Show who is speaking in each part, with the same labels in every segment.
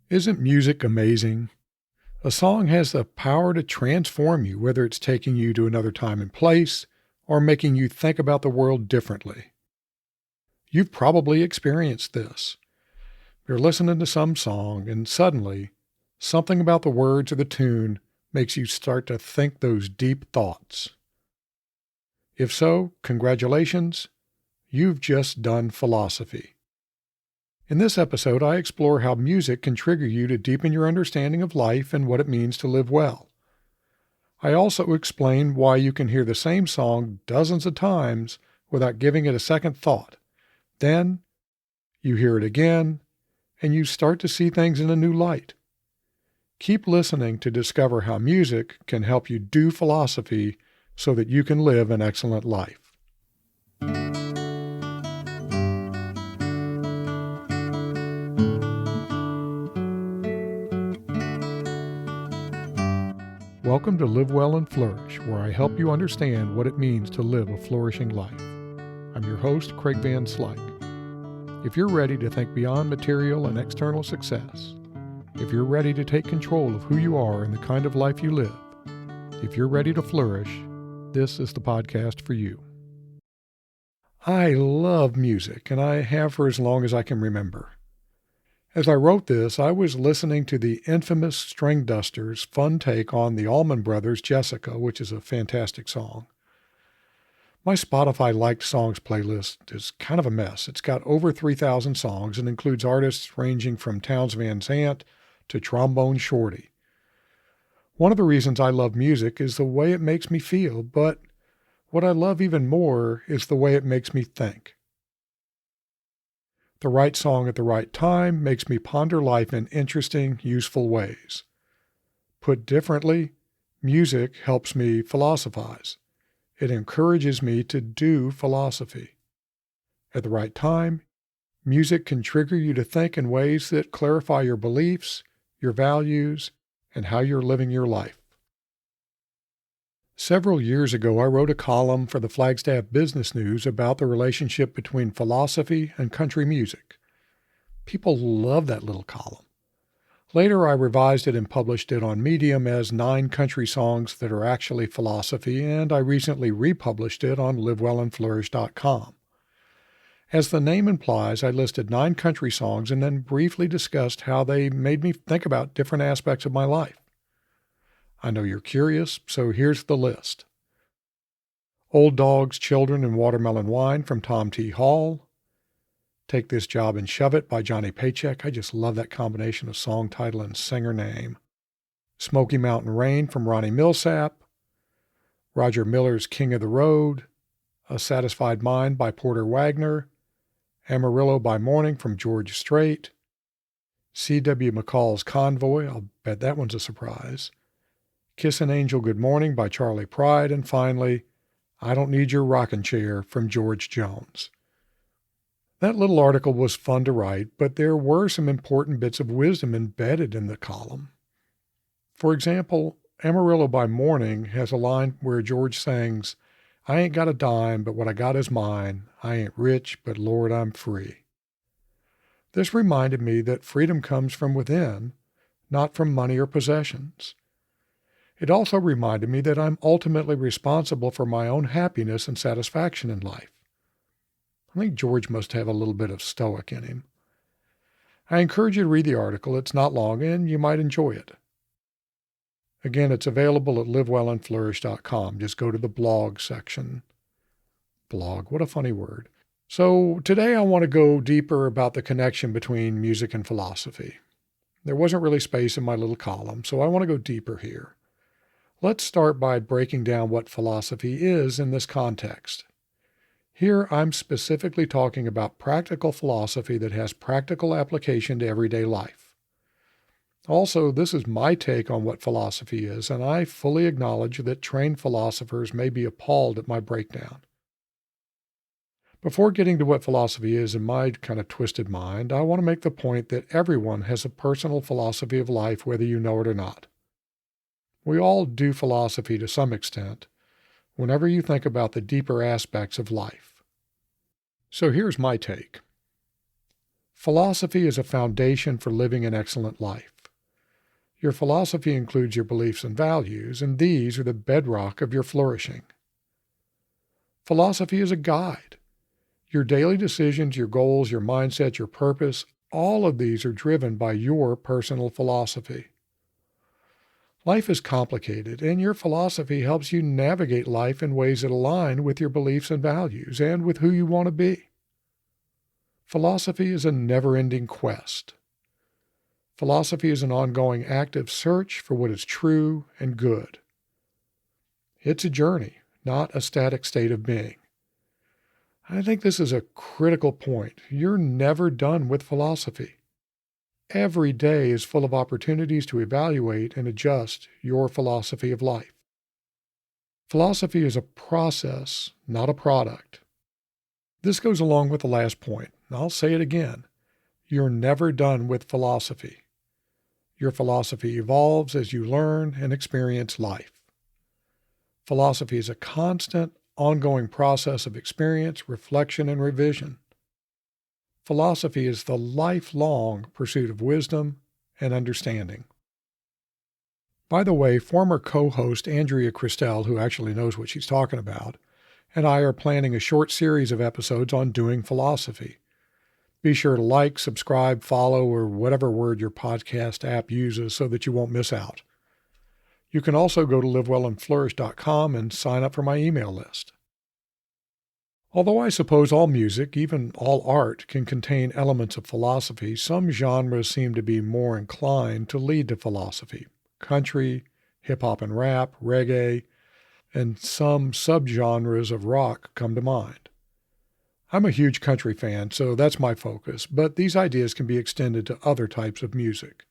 Speaker 1: Isn't music amazing? A song has the power to transform you, whether it's taking you to another time and place or making you think about the world differently. You've probably experienced this. You're listening to some song, and suddenly, something about the words or the tune makes you start to think those deep thoughts. If so, congratulations, you've just done philosophy. In this episode, I explore how music can trigger you to deepen your understanding of life and what it means to live well. I also explain why you can hear the same song dozens of times without giving it a second thought. Then, you hear it again, and you start to see things in a new light. Keep listening to discover how music can help you do philosophy so that you can live an excellent life. Welcome to Live Well and Flourish, where I help you understand what it means to live a flourishing life. I'm your host, Craig Van Slyke. If you're ready to think beyond material and external success, if you're ready to take control of who you are and the kind of life you live, if you're ready to flourish, this is the podcast for you. I love music, and I have for as long as I can remember. As I wrote this, I was listening to the infamous String Dusters' fun take on the Allman Brothers' Jessica, which is a fantastic song. My Spotify liked songs playlist is kind of a mess. It's got over 3,000 songs and includes artists ranging from Townes Van Zandt to Trombone Shorty. One of the reasons I love music is the way it makes me feel, but what I love even more is the way it makes me think. The right song at the right time makes me ponder life in interesting, useful ways. Put differently, music helps me philosophize. It encourages me to do philosophy. At the right time, music can trigger you to think in ways that clarify your beliefs, your values, and how you're living your life. Several years ago, I wrote a column for the Flagstaff Business News about the relationship between philosophy and country music. People loved that little column. Later, I revised it and published it on Medium as 9 country songs that are actually philosophy, and I recently republished it on livewelandflourish.com. As the name implies, I listed 9 country songs and then briefly discussed how they made me think about different aspects of my life. I know you're curious, so here's the list. Old Dogs, Children, and Watermelon Wine from Tom T. Hall. Take This Job and Shove It by Johnny Paycheck. I just love that combination of song title and singer name. Smoky Mountain Rain from Ronnie Millsap. Roger Miller's King of the Road. A Satisfied Mind by Porter Wagner. Amarillo by Morning from George Strait. C.W. McCall's Convoy. I'll bet that one's a surprise. Kiss an Angel Good Morning by Charlie Pride, and finally, I Don't Need Your Rocking Chair from George Jones. That little article was fun to write, but there were some important bits of wisdom embedded in the column. For example, Amarillo by Morning has a line where George sings, I ain't got a dime, but what I got is mine. I ain't rich, but Lord, I'm free. This reminded me that freedom comes from within, not from money or possessions. It also reminded me that I'm ultimately responsible for my own happiness and satisfaction in life. I think George must have a little bit of stoic in him. I encourage you to read the article. It's not long, and you might enjoy it. Again, it's available at livewelandflourish.com. Just go to the blog section. Blog, what a funny word. So today I want to go deeper about the connection between music and philosophy. There wasn't really space in my little column, so I want to go deeper here. Let's start by breaking down what philosophy is in this context. Here, I'm specifically talking about practical philosophy that has practical application to everyday life. Also, this is my take on what philosophy is, and I fully acknowledge that trained philosophers may be appalled at my breakdown. Before getting to what philosophy is in my kind of twisted mind, I want to make the point that everyone has a personal philosophy of life, whether you know it or not. We all do philosophy to some extent whenever you think about the deeper aspects of life. So here's my take. Philosophy is a foundation for living an excellent life. Your philosophy includes your beliefs and values, and these are the bedrock of your flourishing. Philosophy is a guide. Your daily decisions, your goals, your mindset, your purpose, all of these are driven by your personal philosophy. Life is complicated, and your philosophy helps you navigate life in ways that align with your beliefs and values and with who you want to be. Philosophy is a never-ending quest. Philosophy is an ongoing active search for what is true and good. It's a journey, not a static state of being. I think this is a critical point. You're never done with philosophy. Every day is full of opportunities to evaluate and adjust your philosophy of life. Philosophy is a process, not a product. This goes along with the last point. I'll say it again. You're never done with philosophy. Your philosophy evolves as you learn and experience life. Philosophy is a constant, ongoing process of experience, reflection, and revision. Philosophy is the lifelong pursuit of wisdom and understanding. By the way, former co-host Andrea Christel, who actually knows what she's talking about, and I are planning a short series of episodes on doing philosophy. Be sure to like, subscribe, follow, or whatever word your podcast app uses so that you won't miss out. You can also go to livewellandflourish.com and sign up for my email list. Although I suppose all music, even all art, can contain elements of philosophy, some genres seem to be more inclined to lead to philosophy. Country, hip-hop and rap, reggae, and some subgenres of rock come to mind. I'm a huge country fan, so that's my focus, but these ideas can be extended to other types of music.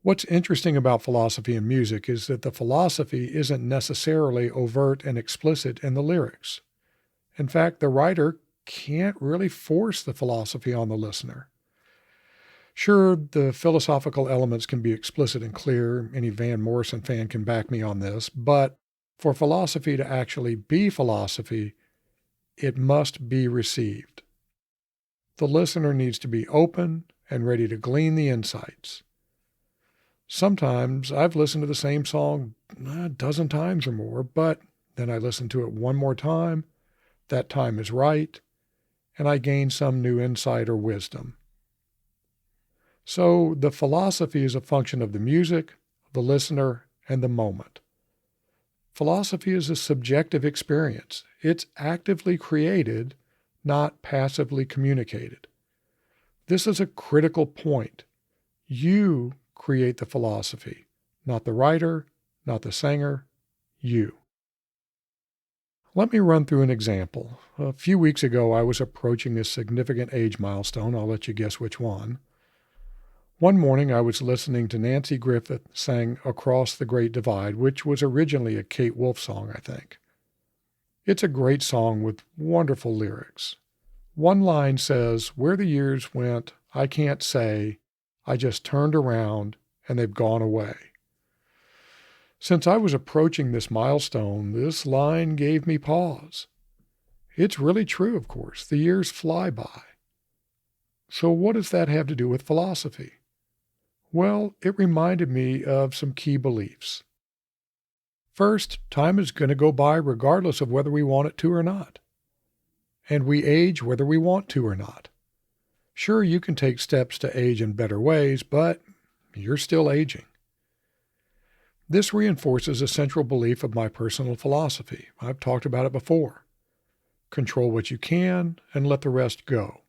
Speaker 1: What's interesting about philosophy and music is that the philosophy isn't necessarily overt and explicit in the lyrics. In fact, the writer can't really force the philosophy on the listener. Sure, the philosophical elements can be explicit and clear. Any Van Morrison fan can back me on this, but for philosophy to actually be philosophy, it must be received. The listener needs to be open and ready to glean the insights. Sometimes I've listened to the same song a dozen times or more, but then I listen to it one more time. That time is right, and I gain some new insight or wisdom. So the philosophy is a function of the music, the listener, and the moment. Philosophy is a subjective experience. It's actively created, not passively communicated. This is a critical point. You create the philosophy, not the writer, not the singer, you. Let me run through an example. A few weeks ago, I was approaching a significant age milestone. I'll let you guess which one. One morning, I was listening to Nancy Griffith sing Across the Great Divide, which was originally a Kate Wolf song, I think. It's a great song with wonderful lyrics. One line says, "Where the years went, I can't say. I just turned around and they've gone away." Since I was approaching this milestone, this line gave me pause. It's really true, of course. The years fly by. So what does that have to do with philosophy? Well, it reminded me of some key beliefs. First, time is going to go by regardless of whether we want it to or not. And we age whether we want to or not. Sure, you can take steps to age in better ways, but you're still aging. This reinforces a central belief of my personal philosophy. I've talked about it before. Control what you can and let the rest go.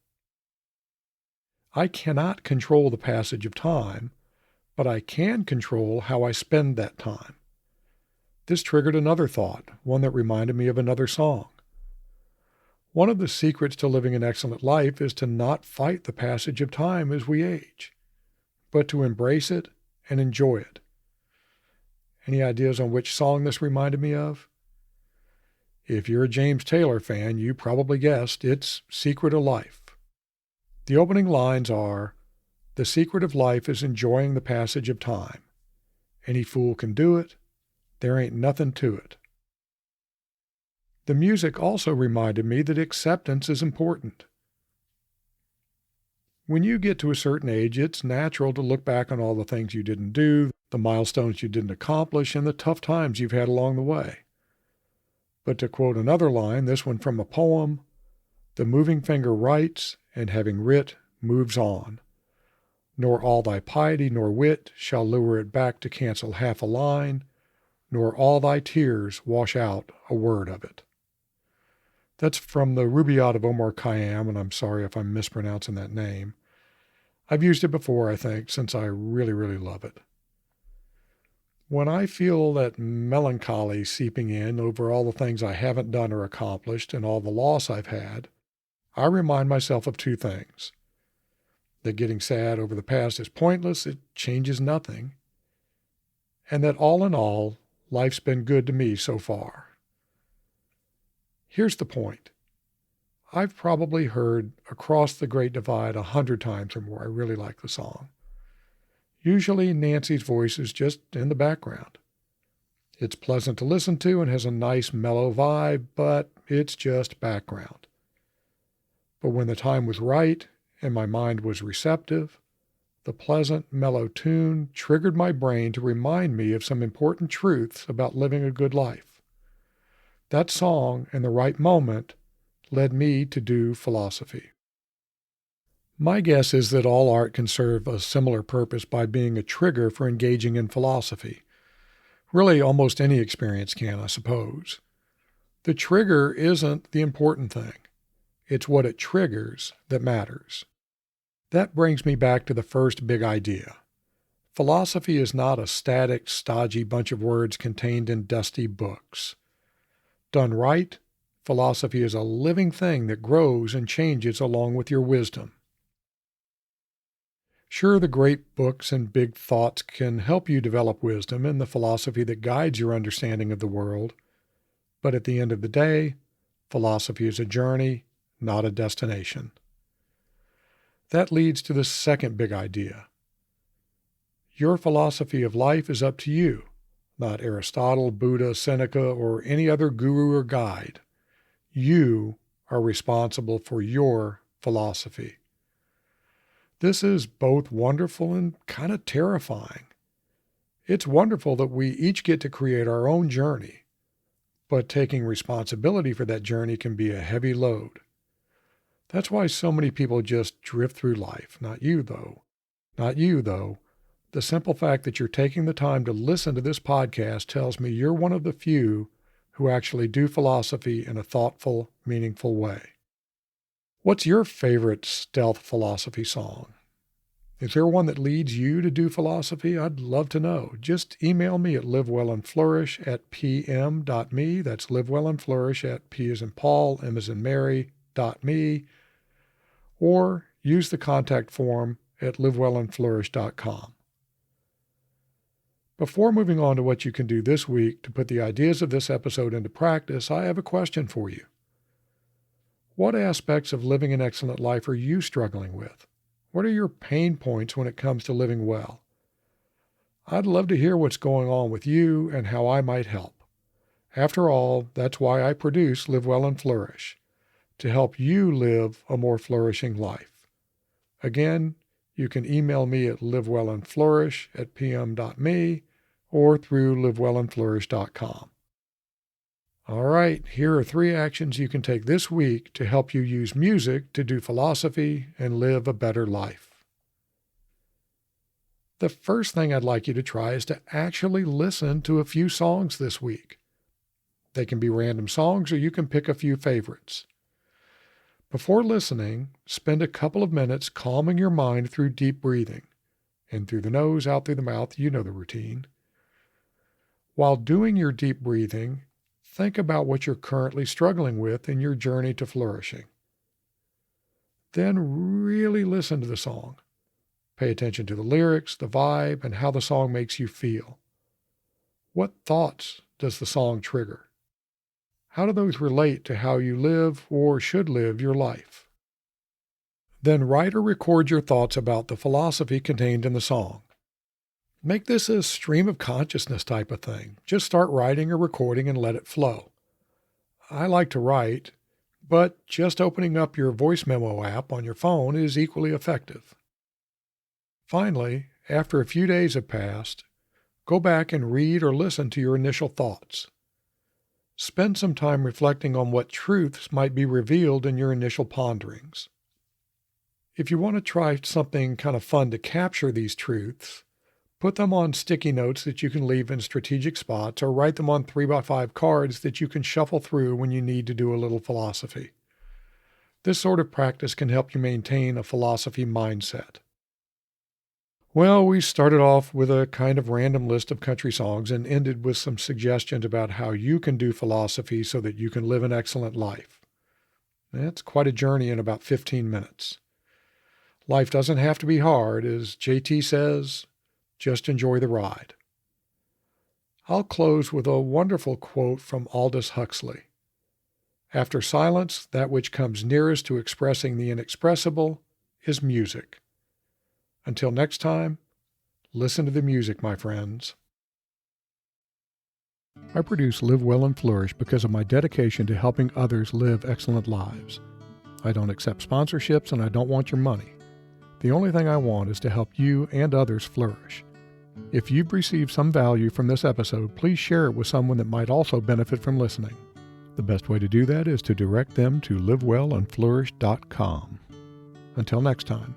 Speaker 1: I cannot control the passage of time, but I can control how I spend that time. This triggered another thought, one that reminded me of another song. One of the secrets to living an excellent life is to not fight the passage of time as we age, but to embrace it and enjoy it. Any ideas on which song this reminded me of? If you're a James Taylor fan, you probably guessed it's Secret of Life. The opening lines are, "The secret of life is enjoying the passage of time. Any fool can do it. There ain't nothing to it." The music also reminded me that acceptance is important. When you get to a certain age, it's natural to look back on all the things you didn't do, the milestones you didn't accomplish, and the tough times you've had along the way. But to quote another line, this one from a poem, "The moving finger writes, and having writ, moves on. Nor all thy piety nor wit shall lure it back to cancel half a line, nor all thy tears wash out a word of it." That's from the Rubaiyat of Omar Khayyam, and I'm sorry if I'm mispronouncing that name. I've used it before, I think, since I really, really love it. When I feel that melancholy seeping in over all the things I haven't done or accomplished and all the loss I've had, I remind myself of two things. That getting sad over the past is pointless, it changes nothing, and that all in all, life's been good to me so far. Here's the point. I've probably heard Across the Great Divide 100 times or more. I really like the song. Usually Nancy's voice is just in the background. It's pleasant to listen to and has a nice mellow vibe, but it's just background. But when the time was right and my mind was receptive, the pleasant, mellow tune triggered my brain to remind me of some important truths about living a good life. That song, in the right moment, led me to do philosophy. My guess is that all art can serve a similar purpose by being a trigger for engaging in philosophy. Really, almost any experience can, I suppose. The trigger isn't the important thing. It's what it triggers that matters. That brings me back to the first big idea. Philosophy is not a static, stodgy bunch of words contained in dusty books. Done right, philosophy is a living thing that grows and changes along with your wisdom. Sure, the great books and big thoughts can help you develop wisdom and the philosophy that guides your understanding of the world, but at the end of the day, philosophy is a journey, not a destination. That leads to the second big idea. Your philosophy of life is up to you, not Aristotle, Buddha, Seneca, or any other guru or guide. You are responsible for your philosophy. This is both wonderful and kind of terrifying. It's wonderful that we each get to create our own journey, but taking responsibility for that journey can be a heavy load. That's why so many people just drift through life. Not you, though. Not you, though. The simple fact that you're taking the time to listen to this podcast tells me you're one of the few who actually do philosophy in a thoughtful, meaningful way. What's your favorite stealth philosophy song? Is there one that leads you to do philosophy? I'd love to know. Just email me at livewellandflourish@pm.me. That's livewellandflourish at P as in Paul, M as in Mary, .me. Or use the contact form at livewellandflourish.com. Before moving on to what you can do this week to put the ideas of this episode into practice, I have a question for you. What aspects of living an excellent life are you struggling with? What are your pain points when it comes to living well? I'd love to hear what's going on with you and how I might help. After all, that's why I produce Live Well and Flourish, to help you live a more flourishing life. Again, you can email me at livewellandflourish@pm.me or through livewellandflourish.com. All right, here are 3 actions you can take this week to help you use music to do philosophy and live a better life. The first thing I'd like you to try is to actually listen to a few songs this week. They can be random songs or you can pick a few favorites. Before listening, spend a couple of minutes calming your mind through deep breathing. In through the nose, out through the mouth, you know the routine. While doing your deep breathing, think about what you're currently struggling with in your journey to flourishing. Then really listen to the song. Pay attention to the lyrics, the vibe, and how the song makes you feel. What thoughts does the song trigger? How do those relate to how you live or should live your life? Then write or record your thoughts about the philosophy contained in the song. Make this a stream of consciousness type of thing. Just start writing or recording and let it flow. I like to write, but just opening up your voice memo app on your phone is equally effective. Finally, after a few days have passed, go back and read or listen to your initial thoughts. Spend some time reflecting on what truths might be revealed in your initial ponderings. If you want to try something kind of fun to capture these truths, put them on sticky notes that you can leave in strategic spots or write them on 3x5 cards that you can shuffle through when you need to do a little philosophy. This sort of practice can help you maintain a philosophy mindset. Well, we started off with a kind of random list of country songs and ended with some suggestions about how you can do philosophy so that you can live an excellent life. That's quite a journey in about 15 minutes. Life doesn't have to be hard, as JT says, just enjoy the ride. I'll close with a wonderful quote from Aldous Huxley. After silence, that which comes nearest to expressing the inexpressible is music. Until next time, listen to the music, my friends. I produce Live Well and Flourish because of my dedication to helping others live excellent lives. I don't accept sponsorships and I don't want your money. The only thing I want is to help you and others flourish. If you've received some value from this episode, please share it with someone that might also benefit from listening. The best way to do that is to direct them to livewellandflourish.com. Until next time.